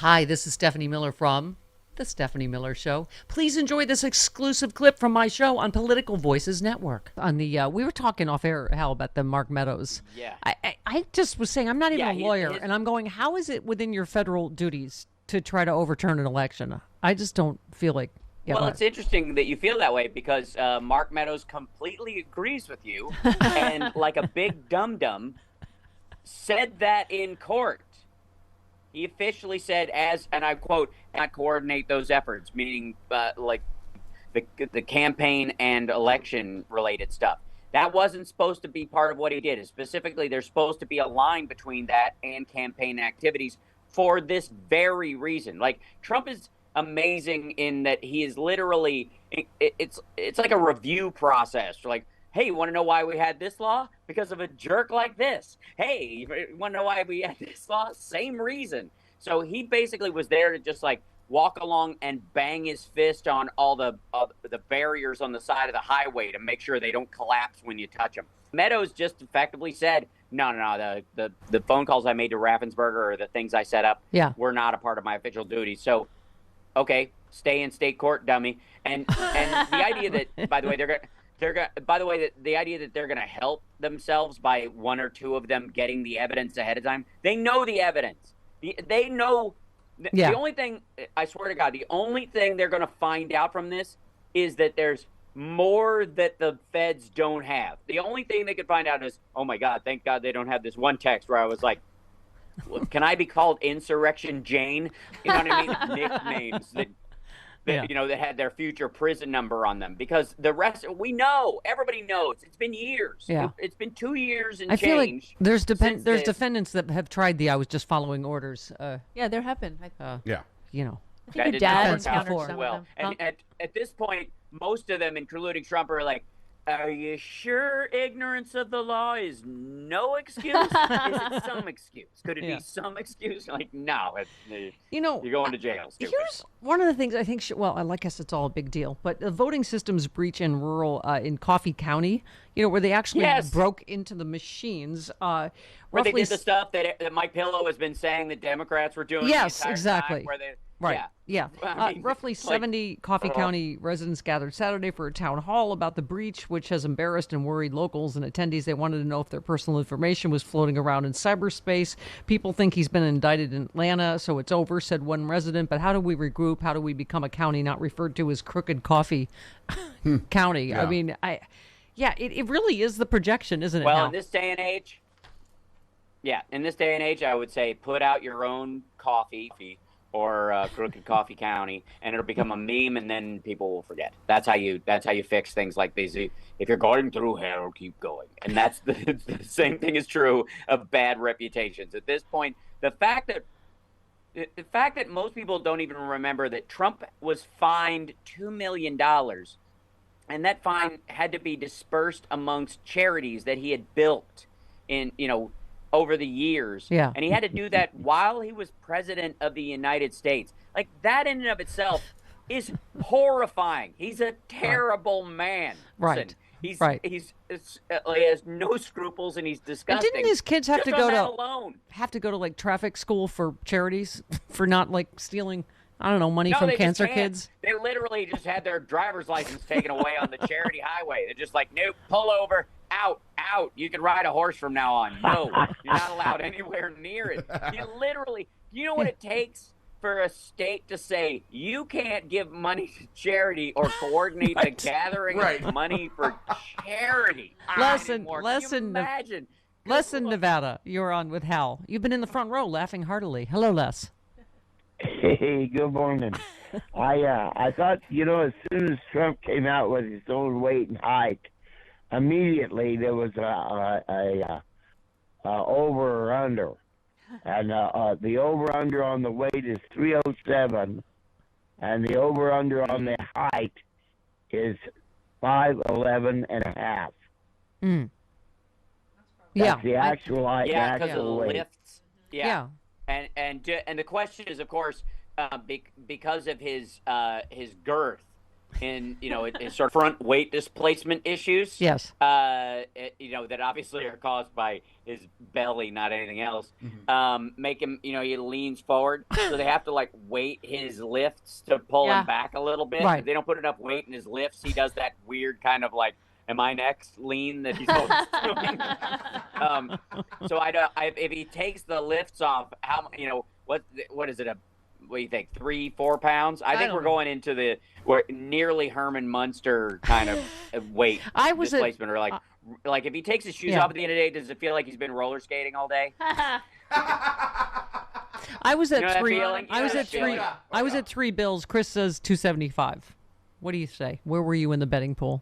Hi, this is Stephanie Miller from The Stephanie Miller Show. Please enjoy this exclusive clip from my show on Political Voices Network. On the we were talking off air, Hal, about the Mark Meadows. Yeah. I just was saying I'm not even Yeah, a lawyer, and I'm going, how is it within your federal duties to try to overturn an election? I just don't feel like. Yeah, Well, it's interesting that you feel that way because Mark Meadows completely agrees with you, and like a big dum-dum, said that in court. He officially said, as, and I quote, "not coordinate those efforts," meaning like the campaign and election related stuff. That wasn't supposed to be part of what he did. Specifically, there's supposed to be a line between that and campaign activities for this very reason. Like, Trump is amazing in that he is literally it's like a review process. Like, hey, you want to know why we had this law? Because of a jerk like this. Hey, you want to know why we had this law? Same reason. So he basically was there to just like walk along and bang his fist on all the barriers on the side of the highway to make sure they don't collapse when you touch them. Meadows just effectively said, no, the phone calls I made to Raffensperger or the things I set up were not a part of my official duties. So, okay, stay in state court, dummy. And the idea that, by the way, the idea that they're going to help themselves by one or two of them getting the evidence ahead of time, they know the evidence. They know. The only thing, I swear to God, the only thing they're going to find out from this is that there's more that the feds don't have. The only thing they could find out is, oh my God, thank God they don't have this one text where I was like, can I be called Insurrection Jane? You know what I mean? Nicknames that that had their future prison number on them, because the rest we know, everybody knows. It's been years. Yeah. It's been 2 years and I feel like change. there's defendants that have tried I was just following orders. Yeah, there have been. Yeah. You know. I think That your did not dad work out encountered some well. of them. And at this point, most of them, including Trump, are like, are you sure ignorance of the law is no excuse? Is it some excuse? Could it be some excuse? Like, no. You're going to jail, stupid. Here's one of the things I think, I guess it's all a big deal, but the voting systems breach in rural, in Coffee County, where they actually broke into the machines. Where they did the stuff that Mike Pillow has been saying the Democrats were doing. Yes, the entire exactly. Time, where they, Right. Yeah. I mean, roughly 70 Coffee County residents gathered Saturday for a town hall about the breach, which has embarrassed and worried locals and attendees. They wanted to know if their personal information was floating around in cyberspace. People think he's been indicted in Atlanta, so it's over, said one resident. But how do we regroup? How do we become a county not referred to as Crooked Coffee County? Yeah. I mean, it really is the projection, isn't it? Well, Hal? in this day and age, I would say put out your own coffee or Crooked Coffee County, and it'll become a meme, and then people will forget. That's how you fix things like these. If you're going through hell, keep going. And that's the same thing is true of bad reputations. At this point, the fact that most people don't even remember that Trump was fined $2 million, and that fine had to be dispersed amongst charities that he had built in, over the years. Yeah. And he had to do that while he was president of the United States. Like, that in and of itself is horrifying. He's a terrible man. Right. Listen, he has no scruples, and he's disgusting. And didn't his kids have Just to on go that to alone. like traffic school for charities for not like stealing, I don't know, money from they cancer just can't. kids? They literally just had their driver's license taken away on the charity highway. They're just like, nope, pull over, out. You can ride a horse from now on. No, you're not allowed anywhere near it. You know what it takes for a state to say you can't give money to charity or coordinate the gathering of money for charity anymore. Can you imagine? Lesson, Nevada. You're on with Hal. You've been in the front row laughing heartily. Hello, Les. Hey, good morning. I thought, as soon as Trump came out with his own weight and height, immediately there was a over or under, and the over under on the weight is 307, and the over under on the height is 5'11" and a half. That's the actual height. Yeah, because of the weight. lifts. Yeah. And the question is, of course, because of his girth, in it's sort of front weight displacement issues. Yes. That obviously are caused by his belly, not anything else. Make him, he leans forward, so they have to like weight his lifts to pull him back a little bit. Right. If they don't put enough weight in his lifts, he does that weird kind of like, am I next lean that he's always doing. So if he takes the lifts off, what is it, what do you think, 3-4 pounds? I think we're going into we're nearly Herman Munster kind of weight displacement, or like if he takes his shoes off at the end of the day, does it feel like he's been roller skating all day? I was at three. I was at $3. Chris says 275. What do you say? Where were you in the betting pool?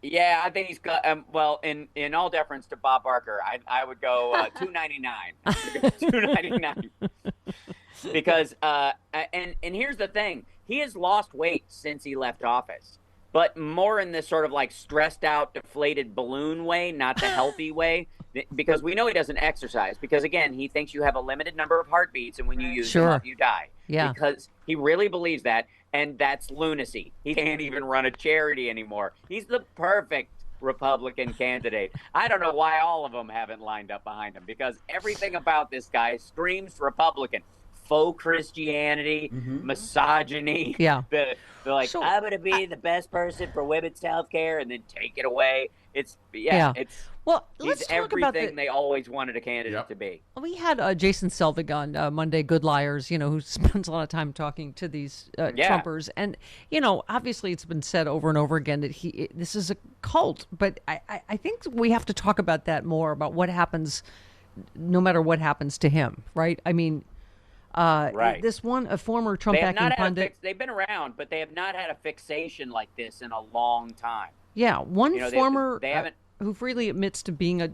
Yeah, I think he's got. Well, in all deference to Bob Barker, I would go $2.99. $2.99. Because and here's the thing, he has lost weight since he left office, but more in this sort of like stressed out, deflated balloon way, not the healthy way. Because we know he doesn't exercise. Because again, he thinks you have a limited number of heartbeats, and when you use them up, you die. Yeah. Because he really believes that. And that's lunacy. He can't even run a charity anymore. He's the perfect Republican candidate. I don't know why all of them haven't lined up behind him, because everything about this guy screams Republican. Faux Christianity, misogyny. Yeah. They're like, I'm going to be the best person for women's health care, and then take it away. It's well, he's let's talk about everything they always wanted a candidate to be. We had Jason Selvig on Monday, Good Liars, who spends a lot of time talking to these Trumpers. And, obviously it's been said over and over again that this is a cult. But I think we have to talk about that more, about what happens no matter what happens to him, right? I mean, this a former Trump-backing pundit. They've been around, but they have not had a fixation like this in a long time. Yeah, one former they haven't who freely admits to being a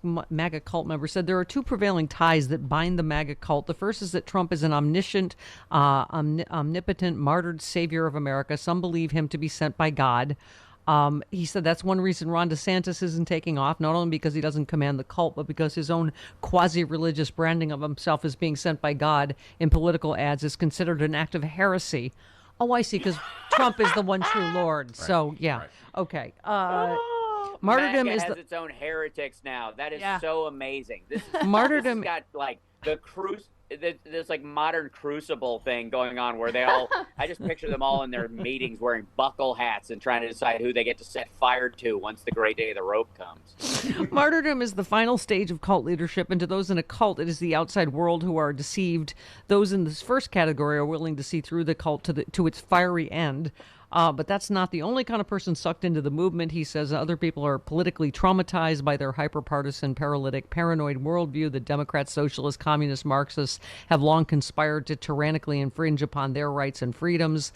MAGA cult member said there are two prevailing ties that bind the MAGA cult. The first is that Trump is an omniscient, omnipotent, martyred savior of America. Some believe him to be sent by God. He said that's one reason Ron DeSantis isn't taking off, not only because he doesn't command the cult, but because his own quasi-religious branding of himself as being sent by God in political ads is considered an act of heresy. Oh, I see, because Trump is the one true Lord. Right. So, yeah. Right. Okay. Martyrdom has its own heretics now. That is so amazing. Martyrdom this has got like this like modern crucible thing going on where I just picture them all in their meetings wearing buckle hats and trying to decide who they get to set fire to once the great day of the rope comes. Martyrdom is the final stage of cult leadership, and to those in a cult, it is the outside world who are deceived. Those in this first category are willing to see through the cult to its fiery end. But that's not the only kind of person sucked into the movement. He says other people are politically traumatized by their hyper-partisan, paralytic, paranoid worldview. The Democrats, socialists, communists, Marxists have long conspired to tyrannically infringe upon their rights and freedoms.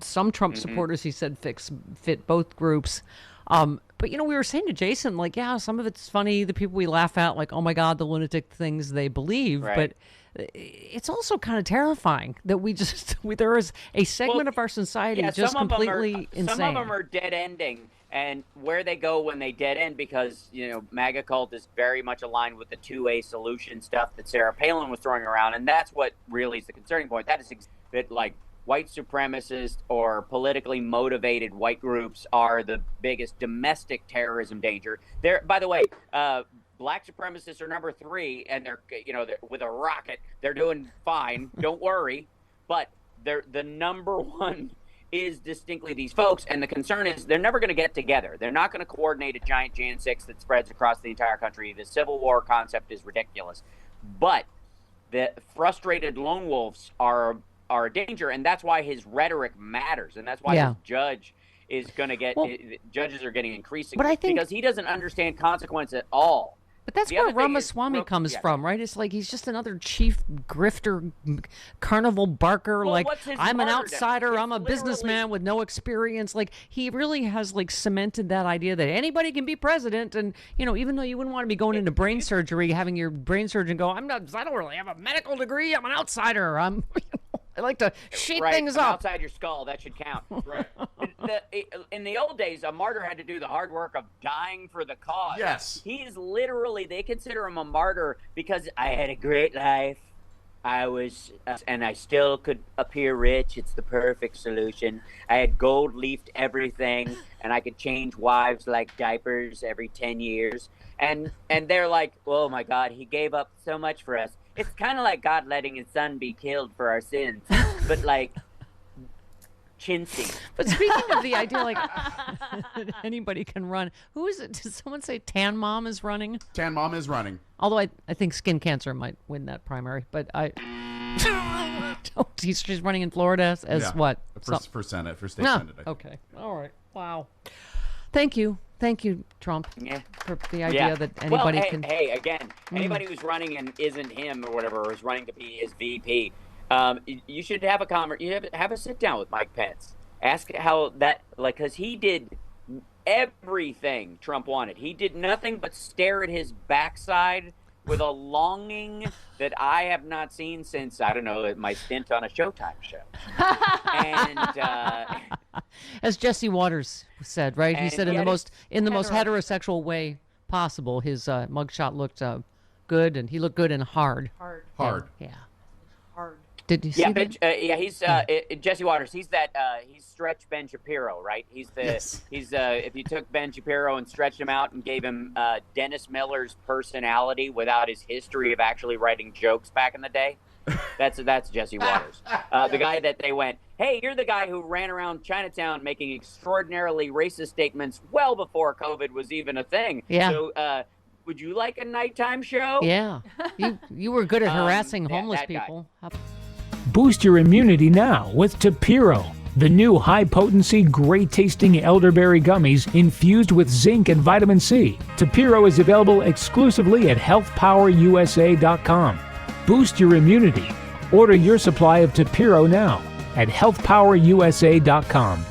Some Trump supporters, he said, fit both groups. But, we were saying to Jason, like, some of it's funny. The people we laugh at, like, oh, my God, the lunatic things they believe. Right. But it's also kind of terrifying that there is a segment of our society just completely insane. Some of them are dead ending, and where they go when they dead end, because, MAGA cult is very much aligned with the 2A solution stuff that Sarah Palin was throwing around. And that's what really is the concerning point. That is that, like, white supremacists or politically motivated white groups are the biggest domestic terrorism danger. By the way, black supremacists are number 3, and they're with a rocket. They're doing fine. Don't worry. But the number one is distinctly these folks, and the concern is they're never going to get together. They're not going to coordinate a giant Jan 6 that spreads across the entire country. The Civil War concept is ridiculous. But the frustrated lone wolves are a danger, and that's why his rhetoric matters, and that's why his judge is going to get judges are getting increasing, because he doesn't understand consequence at all. But that's where Ramaswamy comes from, right? It's like he's just another chief grifter, carnival barker. Well, like, I'm an outsider. I'm a businessman with no experience. Like, he really has cemented that idea that anybody can be president. And even though you wouldn't want to be going into brain surgery, having your brain surgeon go, I don't really have a medical degree. I'm an outsider. I like to shake things up. Outside your skull, that should count. Right. In the old days, a martyr had to do the hard work of dying for the cause. Yes. He's literally, they consider him a martyr because I had a great life. and I still could appear rich. It's the perfect solution. I had gold leafed everything, and I could change wives like diapers every 10 years. And they're like, oh my God, he gave up so much for us. It's kind of like God letting his son be killed for our sins, but like chintzy. But speaking of the idea, like that anybody can run, who is it? Did someone say Tan Mom is running? Tan Mom is running. Although I think skin cancer might win that primary, but she's running in Florida as what? For Senate, for state Senate. Okay. All right. Wow. Thank you, Trump, for the idea that anybody can. Hey, again, anybody who's running and isn't him or whatever, or is running to be his VP, you should have have a sit down with Mike Pence. Ask how that, like, because he did everything Trump wanted. He did nothing but stare at his backside with a longing that I have not seen since, I don't know, my stint on a Showtime show. And as Jesse Waters said, right? He said in the most heterosexual way possible. His mugshot looked good, and he looked good and hard. Hard. Yeah. Hard. Did you see that? He's Jesse Waters. He's he's Stretch Ben Shapiro, right? He's if you took Ben Shapiro and stretched him out and gave him Dennis Miller's personality without his history of actually writing jokes back in the day, that's Jesse Waters. The guy that they went, hey, you're the guy who ran around Chinatown making extraordinarily racist statements well before COVID was even a thing. Yeah. So would you like a nighttime show? Yeah. You were good at harassing homeless people. Boost your immunity now with Tapiro, the new high-potency, great-tasting elderberry gummies infused with zinc and vitamin C. Tapiro is available exclusively at healthpowerusa.com. Boost your immunity. Order your supply of Tapiro now at healthpowerusa.com.